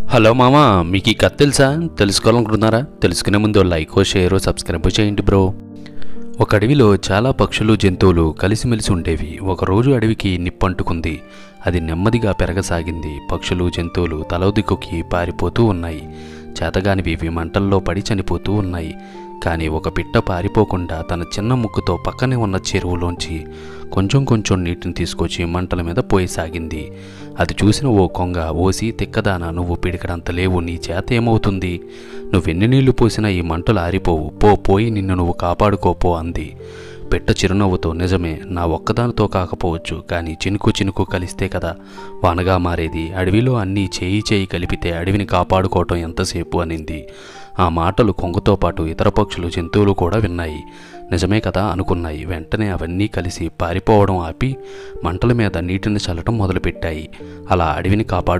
Hello మామా, మీకు ఈ కథ తెలుసా? తెలుసుకోవాలనుకుంటున్నారా? తెలుసుకునే ముందు లైక్, షేర్, సబ్స్క్రైబ్ చేయండి బ్రో. ఒక అడవిలో చాలా పక్షులు, జంతువులు కలిసిమెలిసి ఉండేవి. ఒకరోజు అడవికి నిప్పంటుకుంది. అది నెమ్మదిగా పెరగసాగింది. పక్షులు, జంతువులు తలో దిక్కుకి పారిపోతూ ఉన్నాయి. చేతగానివి ఇవి మంటల్లో పడి చనిపోతూ ఉన్నాయి. కానీ ఒక పిట్ట పారిపోకుండా తన చిన్న ముక్కుతో పక్కనే ఉన్న చెరువులోంచి కొంచెం కొంచెం నీటిని తీసుకొచ్చి మంటల మీద పోయసాగింది. అది చూసిన ఓ కొంగ, ఓసి తిక్కదానా, నువ్వు పిడికడంత లేవు, నీ చేత ఏమవుతుంది? నువ్వెన్ని నీళ్లు పోసినా ఈ మంటలు ఆరిపోవు, పోయి నిన్ను నువ్వు కాపాడుకోపో అంది. పిట్ట చిరునవ్వుతో, నిజమే, నా ఒక్కదానితో కాకపోవచ్చు, కానీ చినుకు చినుకు కలిస్తే కదా వానగా మారేది. అడవిలో అన్నీ చేయి కలిపితే అడవిని కాపాడుకోవటం ఎంతసేపు అనింది. ఆ మాటలు కొంగతో పాటు ఇతర పక్షులు, జంతువులు కూడా విన్నాయి. నిజమే కదా అనుకున్నాయి. వెంటనే అవన్నీ కలిసి పారిపోవడం ఆపి మంటల మీద నీటిని చల్లటం మొదలుపెట్టాయి. అలా అడవిని కాపాడు